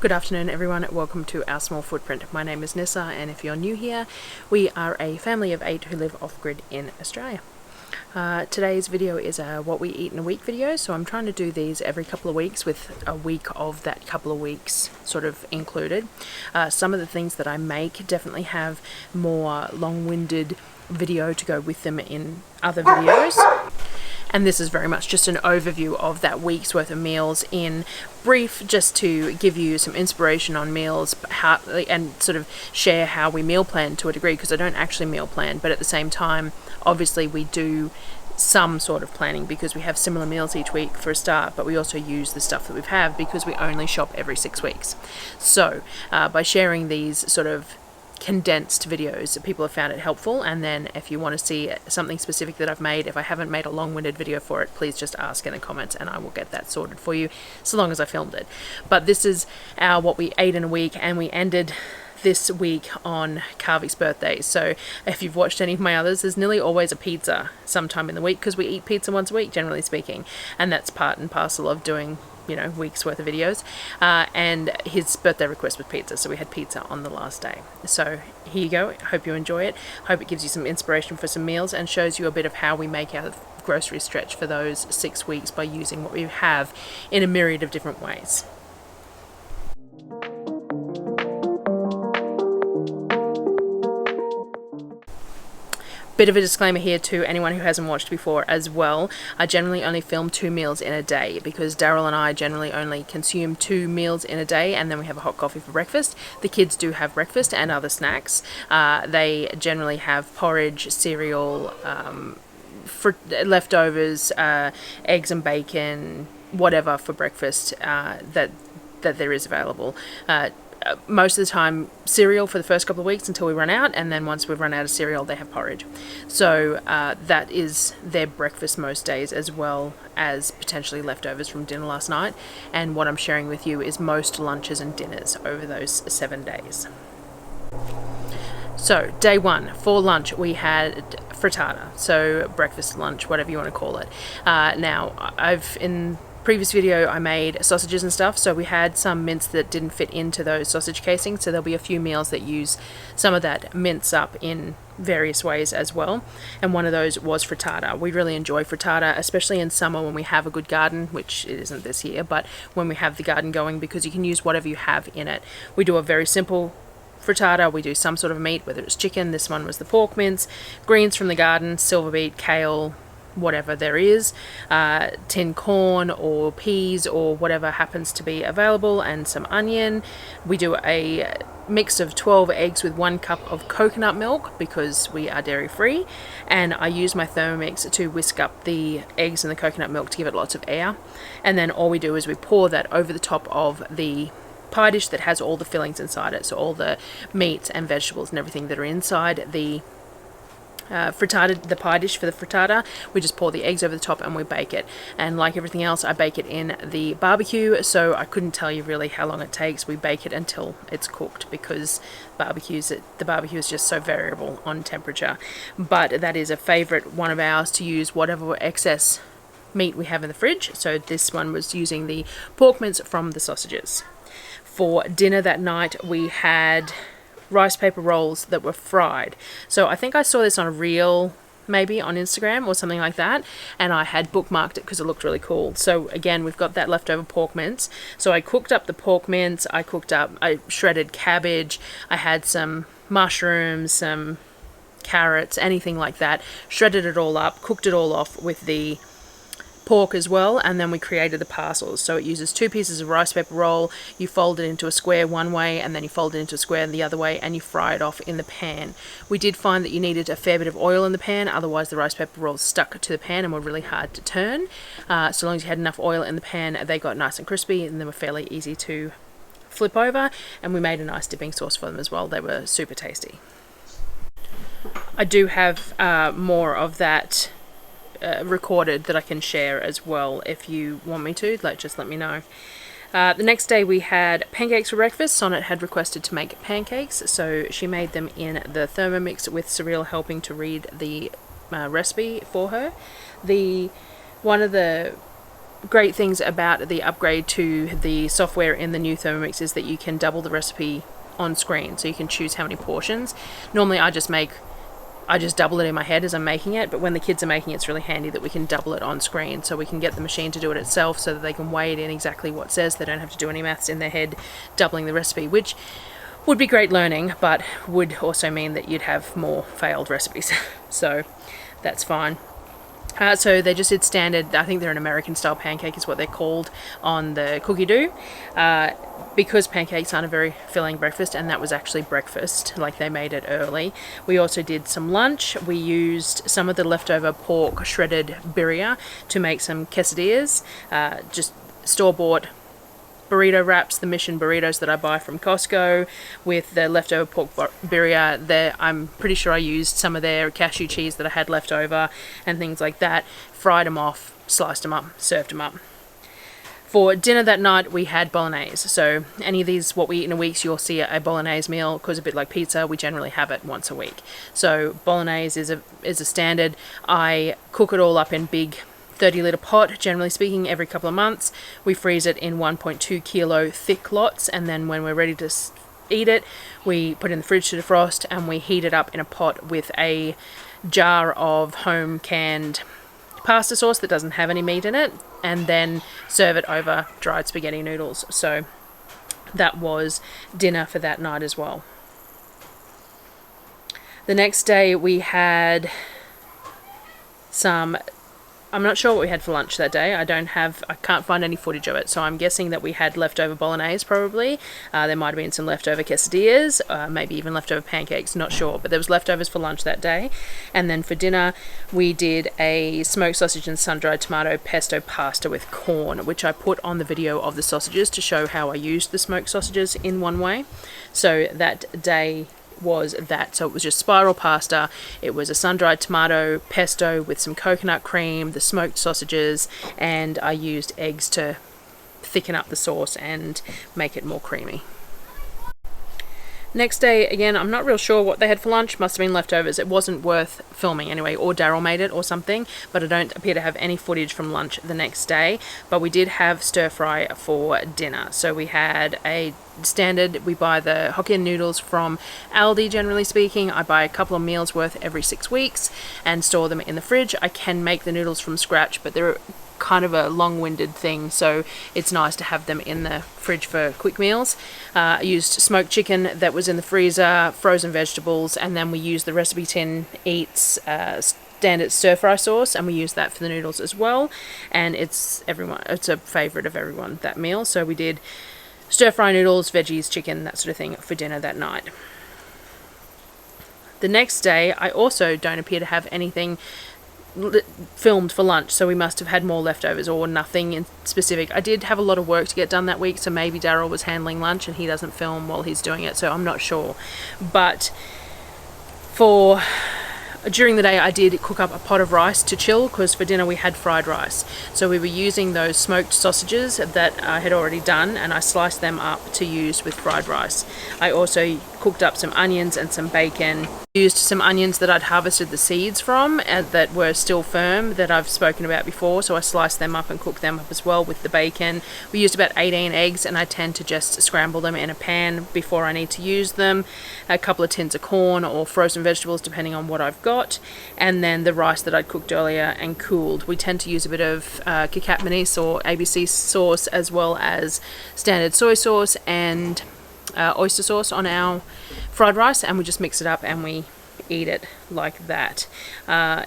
Good afternoon everyone, welcome to our small footprint. My name is Nyssa, and if you're new here, we are a family of 8 who live off-grid in Australia. Today's video is a what we eat in a week video, so I'm trying to do these every couple of weeks with a week of that couple of weeks sort of included. Some of the things that I make definitely have more long-winded video to go with them in other videos. And this is very much just an overview of that week's worth of meals in brief, just to give you some inspiration on meals and sort of share how we meal plan to a degree, because I don't actually meal plan, but at the same time, obviously we do some sort of planning because we have similar meals each week for a start, but we also use the stuff that we have because we only shop every 6 weeks. So by sharing these sort of condensed videos, people have found it helpful. And then if you want to see something specific that I've made, if I haven't made a long-winded video for it, please just ask in the comments and I will get that sorted for you, so long as I filmed it. But this is our what we ate in a week, and we ended this week on Kavik's birthday. So if you've watched any of my others, there's nearly always a pizza sometime in the week, because we eat pizza once a week, generally speaking, and that's part and parcel of doing, you know, weeks worth of videos. And his birthday request was pizza, so we had pizza on the last day. So here you go. Hope you enjoy it. Hope it gives you some inspiration for some meals and shows you a bit of how we make our grocery stretch for those 6 weeks by using what we have in a myriad of different ways. Bit of a disclaimer here to anyone who hasn't watched before as well. I generally only film 2 meals in a day, because Darryl and I generally only consume 2 meals in a day, and then we have a hot coffee for breakfast. The kids do have breakfast and other snacks. They generally have porridge, cereal, leftovers, eggs and bacon, whatever for breakfast that there is available. Most of the time cereal for the first couple of weeks until we run out, and then once we've run out of cereal they have porridge. So that is their breakfast most days, as well as potentially leftovers from dinner last night. And what I'm sharing with you is most lunches and dinners over those 7 days. So day 1, for lunch we had frittata, so breakfast, lunch, whatever you want to call it. Now in previous video I made sausages and stuff, so we had some mince that didn't fit into those sausage casings, so there'll be a few meals that use some of that mince up in various ways as well, and one of those was frittata. We really enjoy frittata, especially in summer when we have a good garden, which it isn't this year, but when we have the garden going, because you can use whatever you have in it. We do a very simple frittata. We do some sort of meat, whether it's chicken. This one was the pork mince, greens from the garden, silver beet, kale, whatever there is, tin corn or peas or whatever happens to be available, and some onion. We do a mix of 12 eggs with 1 cup of coconut milk because we are dairy free, and I use my Thermomix to whisk up the eggs and the coconut milk to give it lots of air. And then all we do is we pour that over the top of the pie dish that has all the fillings inside it, so all the meats and vegetables and everything that are inside the frittata, the pie dish for the frittata. We just pour the eggs over the top and we bake it. And like everything else, I bake it in the barbecue, so I couldn't tell you really how long it takes. We bake it until it's cooked, because the barbecue is just so variable on temperature. But that is a favorite one of ours, to use whatever excess meat we have in the fridge. So this one was using the pork mince from the sausages. For dinner that night we had rice paper rolls that were fried. So I think I saw this on a reel, maybe on Instagram or something like that, and I had bookmarked it because it looked really cool. So again, we've got that leftover pork mince, so I cooked up the pork mince, I shredded cabbage, I had some mushrooms, some carrots, anything like that, shredded it all up, cooked it all off with the pork as well, and then we created the parcels. So it uses 2 pieces of rice paper roll. You fold it into a square one way, and then you fold it into a square the other way, and you fry it off in the pan. We did find that you needed a fair bit of oil in the pan, otherwise the rice paper rolls stuck to the pan and were really hard to turn. So long as you had enough oil in the pan, they got nice and crispy, and they were fairly easy to flip over, and we made a nice dipping sauce for them as well. They were super tasty. I do have more of that recorded that I can share as well if you want me to. Just let me know. The next day we had pancakes for breakfast. Sonnet had requested to make pancakes, so she made them in the Thermomix with Surreal helping to read the recipe for her. One of the great things about the upgrade to the software in the new Thermomix is that you can double the recipe on screen, so you can choose how many portions. Normally I just double it in my head as I'm making it, but when the kids are making it, it's really handy that we can double it on screen, so we can get the machine to do it itself so that they can weigh it in exactly what it says. They don't have to do any maths in their head doubling the recipe, which would be great learning, but would also mean that you'd have more failed recipes. So that's fine. So they just did standard, I think they're an American style pancake is what they're called on the cookie dough, because pancakes aren't a very filling breakfast, and that was actually breakfast, like they made it early. We also did some lunch. We used some of the leftover pork shredded birria to make some quesadillas, just store-bought burrito wraps, the Mission burritos that I buy from Costco, with the leftover pork birria. There, I'm pretty sure I used some of their cashew cheese that I had left over and things like that. Fried them off, sliced them up, served them up. For dinner that night, we had bolognese. So any of these, what we eat in a week, you'll see a bolognese meal, because a bit like pizza, we generally have it once a week. So bolognese is a standard. I cook it all up in big 30-litre pot, generally speaking, every couple of months. We freeze it in 1.2 kilo thick lots, and then when we're ready to eat it, we put it in the fridge to defrost, and we heat it up in a pot with a jar of home canned pasta sauce that doesn't have any meat in it, and then serve it over dried spaghetti noodles. So that was dinner for that night as well. The next day we had I'm not sure what we had for lunch that day. I can't find any footage of it, so I'm guessing that we had leftover bolognese probably. There might have been some leftover quesadillas, maybe even leftover pancakes, not sure, but there was leftovers for lunch that day. And then for dinner, we did a smoked sausage and sun-dried tomato pesto pasta with corn, which I put on the video of the sausages to show how I used the smoked sausages in one way. So that day was that. So it was just spiral pasta. It was a sun-dried tomato pesto with some coconut cream, the smoked sausages, and I used eggs to thicken up the sauce and make it more creamy. Next day, again, I'm not real sure what they had for lunch. Must have been leftovers. It wasn't worth filming anyway, or Darryl made it or something, but I don't appear to have any footage from lunch the next day. But we did have stir fry for dinner. So we had a standard, we buy the Hokkien noodles from Aldi, generally speaking. I buy a couple of meals worth every 6 weeks and store them in the fridge. I can make the noodles from scratch, but they're kind of a long-winded thing, so it's nice to have them in the fridge for quick meals. I used smoked chicken that was in the freezer, frozen vegetables, and then we used the Recipe Tin Eats standard stir-fry sauce, and we use that for the noodles as well. And it's a favorite of everyone, that meal. So we did stir-fry noodles, veggies, chicken, that sort of thing for dinner that night. The next day, I also don't appear to have anything filmed for lunch, so we must have had more leftovers or nothing in specific. I did have a lot of work to get done that week, so maybe Darryl was handling lunch and he doesn't film while he's doing it, so I'm not sure. But during the day I did cook up a pot of rice to chill, because for dinner we had fried rice. So we were using those smoked sausages that I had already done, and I sliced them up to use with fried rice. I also cooked up some onions and some bacon. Used some onions that I'd harvested the seeds from and that were still firm, that I've spoken about before, so I sliced them up and cooked them up as well with the bacon. We used about 18 eggs, and I tend to just scramble them in a pan before I need to use them. A couple of tins of corn or frozen vegetables depending on what I've got, and then the rice that I'd cooked earlier and cooled. We tend to use a bit of Kikap Manis or ABC sauce, as well as standard soy sauce and oyster sauce on our fried rice, and we just mix it up and we eat it like that.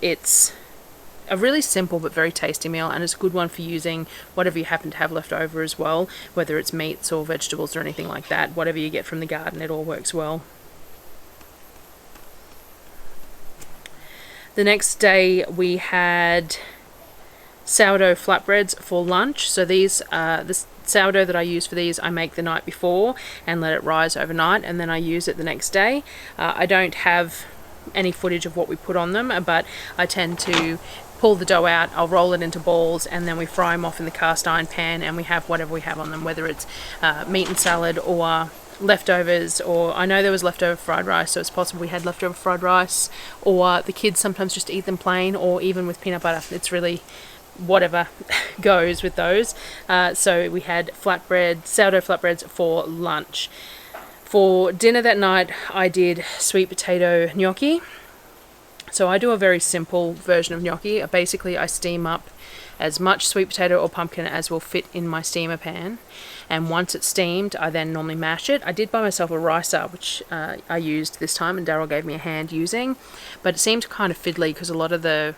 It's a really simple but very tasty meal, and it's a good one for using whatever you happen to have left over as well, whether it's meats or vegetables or anything like that. Whatever you get from the garden, it all works well. The next day we had sourdough flatbreads for lunch. So these the sourdough that I use for these, I make the night before and let it rise overnight, and then I use it the next day. I don't have any footage of what we put on them, but I tend to pull the dough out, I'll roll it into balls, and then we fry them off in the cast iron pan, and we have whatever we have on them, whether it's meat and salad or leftovers, or I know there was leftover fried rice, so it's possible we had leftover fried rice, or the kids sometimes just eat them plain or even with peanut butter. It's really whatever goes with those. So we had sourdough flatbreads for lunch. For dinner that night, I did sweet potato gnocchi. So I do a very simple version of gnocchi. Basically, I steam up as much sweet potato or pumpkin as will fit in my steamer pan. And once it's steamed, I then normally mash it. I did buy myself a ricer, which I used this time, and Darryl gave me a hand using. But it seemed kind of fiddly because a lot of the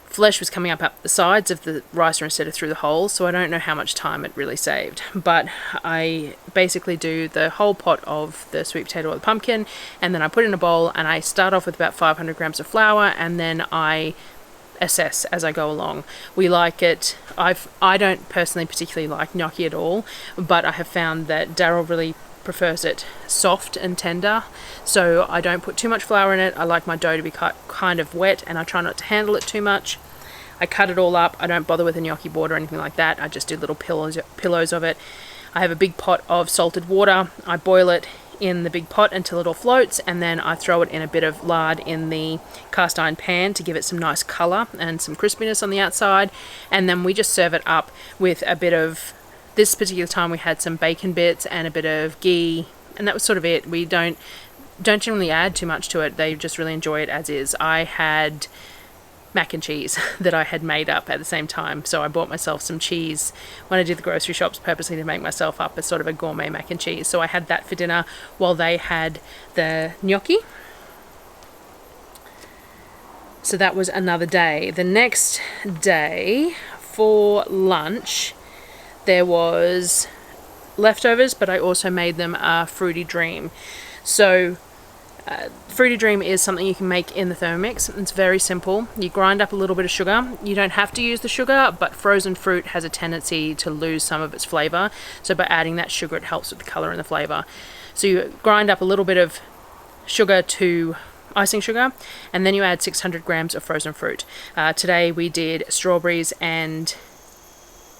flesh was coming up the sides of the ricer instead of through the holes, so I don't know how much time it really saved. But I basically do the whole pot of the sweet potato or the pumpkin, and then I put it in a bowl, and I start off with about 500 grams of flour, and then I assess as I go along. We like it. I don't personally particularly like gnocchi at all, but I have found that Darryl really prefers it soft and tender, so I don't put too much flour in it. I like my dough to be kind of wet, and I try not to handle it too much. I cut it all up. I don't bother with a gnocchi board or anything like that. I just do little pillows of it. I have a big pot of salted water. I boil it in the big pot until it all floats, and then I throw it in a bit of lard in the cast iron pan to give it some nice colour and some crispiness on the outside, and then we just serve it up with a bit of, this particular time we had some bacon bits and a bit of ghee, and that was sort of it. We don't generally add too much to it. They just really enjoy it as is. I had mac and cheese that I had made up at the same time, so I bought myself some cheese when I did the grocery shops purposely to make myself up as sort of a gourmet mac and cheese. So I had that for dinner while they had the gnocchi. So that was another day. The next day for lunch there was leftovers, but I also made them a fruity dream. So fruity dream is something you can make in the Thermomix. It's very simple. You grind up a little bit of sugar. You don't have to use the sugar, but frozen fruit has a tendency to lose some of its flavour. So by adding that sugar, it helps with the colour and the flavour. So you grind up a little bit of sugar to icing sugar, and then you add 600 grams of frozen fruit. Today we did strawberries and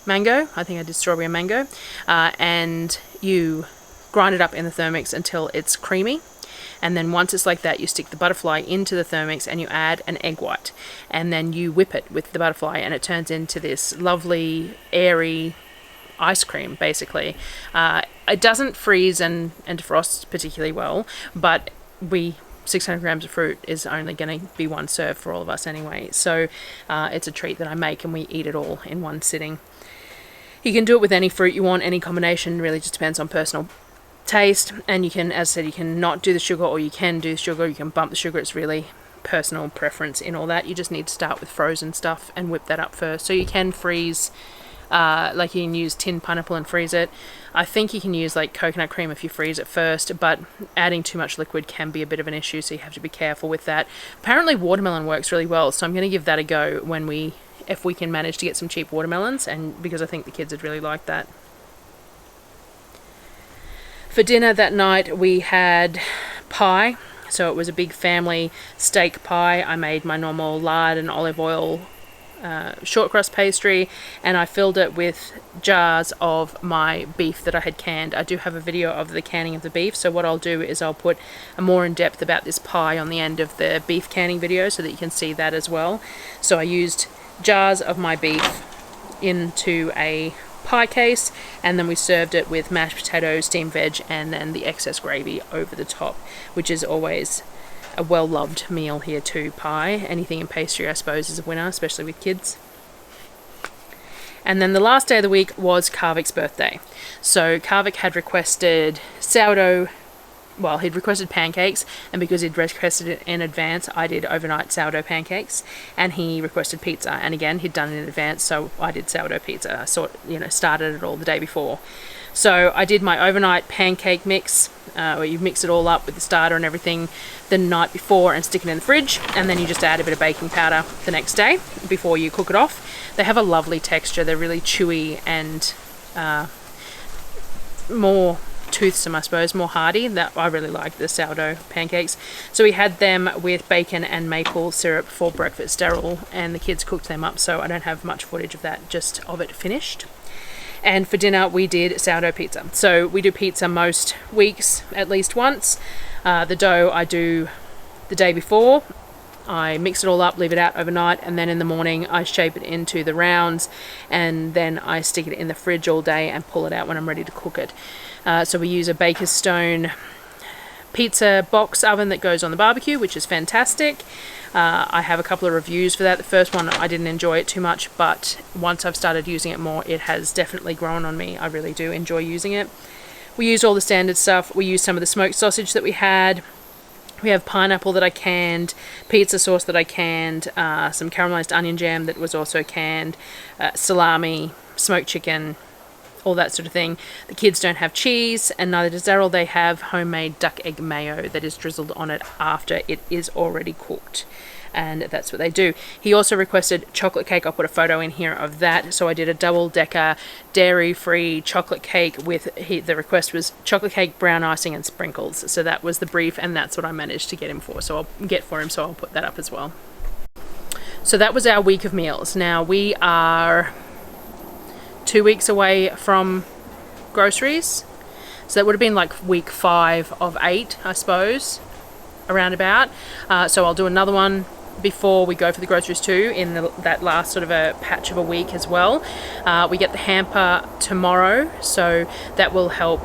mango. I think I did strawberry and mango. And you grind it up in the Thermomix until it's creamy. And then once it's like that, you stick the butterfly into the Thermomix and you add an egg white. And then you whip it with the butterfly, and it turns into this lovely, airy ice cream, basically. It doesn't freeze and defrost particularly well, but 600 grams of fruit is only going to be one serve for all of us anyway. So it's a treat that I make, and we eat it all in one sitting. You can do it with any fruit you want, any combination, really just depends on personal taste. And you can, as I said, you can not do the sugar, or you can do sugar, you can bump the sugar. It's really personal preference in all that. You just need to start with frozen stuff and whip that up first. So you can freeze, like you can use tin pineapple and freeze it. I think you can use like coconut cream if you freeze it first, but adding too much liquid can be a bit of an issue, so you have to be careful with that. Apparently watermelon works really well, so I'm going to give that a go if we can manage to get some cheap watermelons, and because I think the kids would really like that. For dinner that night we had pie, so it was a big family steak pie. I made my normal lard and olive oil short crust pastry, and I filled it with jars of my beef that I had canned. I do have a video of the canning of the beef, so what I'll do is I'll put a more in depth about this pie on the end of the beef canning video so that you can see that as well. So I used jars of my beef into a pie case, and then we served it with mashed potatoes, steamed veg, and then the excess gravy over the top, which is always a well-loved meal here too. Pie, anything in pastry I suppose is a winner, especially with kids. And then the last day of the week was Kavik's birthday. So Kavik had requested he'd requested pancakes, and because he'd requested it in advance, I did overnight sourdough pancakes, and he requested pizza, and again he'd done it in advance, so I did sourdough pizza. I started it all the day before. So I did my overnight pancake mix, where you mix it all up with the starter and everything the night before and stick it in the fridge, and then you just add a bit of baking powder the next day before you cook it off. They have a lovely texture. They're really chewy and more toothsome, I suppose, more hearty. That I really like the sourdough pancakes. So we had them with bacon and maple syrup for breakfast. Darryl and the kids cooked them up, so I don't have much footage of that, just of it finished. And for dinner we did sourdough pizza. So we do pizza most weeks at least once. The dough I do the day before. I mix it all up, leave it out overnight, and then in the morning I shape it into the rounds, and then I stick it in the fridge all day and pull it out when I'm ready to cook it. So we use a Baker's Stone pizza box oven that goes on the barbecue, which is fantastic. I have a couple of reviews for that. The first one, I didn't enjoy it too much, but once I've started using it more, it has definitely grown on me. I really do enjoy using it. We used all the standard stuff. We used some of the smoked sausage that we had. We have pineapple that I canned, pizza sauce that I canned, some caramelized onion jam that was also canned, salami, smoked chicken, all that sort of thing. The kids don't have cheese, and neither does Darryl. They have homemade duck egg mayo that is drizzled on it after it is already cooked, and that's what they do. He also requested chocolate cake. I'll put a photo in here of that. So I did a double-decker dairy-free chocolate cake with, the request was chocolate cake, brown icing, and sprinkles. So that was the brief, and that's what I managed to get him for. So I'll put that up as well. So that was our week of meals. Now we are 2 weeks away from groceries, so that would have been like week 5 of 8, I suppose, around about. So I'll do another one before we go for the groceries too, in that last sort of a patch of a week as well. We get the hamper tomorrow, so that will help.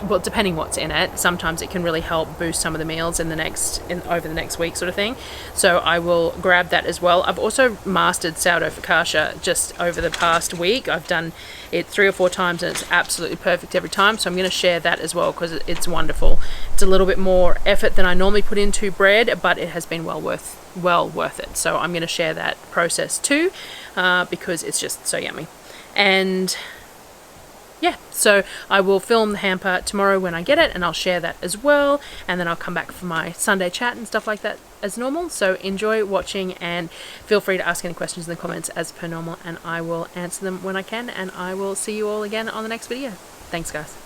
Well, depending what's in it, sometimes it can really help boost some of the meals over the next week sort of thing. So I will grab that as well. I've also mastered sourdough focaccia just over the past week. I've done it 3 or 4 times and it's absolutely perfect every time. So I'm going to share that as well because it's wonderful. It's a little bit more effort than I normally put into bread, but it has been well worth it. So I'm going to share that process too because it's just so yummy. And yeah, so I will film the hamper tomorrow when I get it, and I'll share that as well, and then I'll come back for my Sunday chat and stuff like that as normal. So enjoy watching, and feel free to ask any questions in the comments as per normal, and I will answer them when I can, and I will see you all again on the next video. Thanks, guys.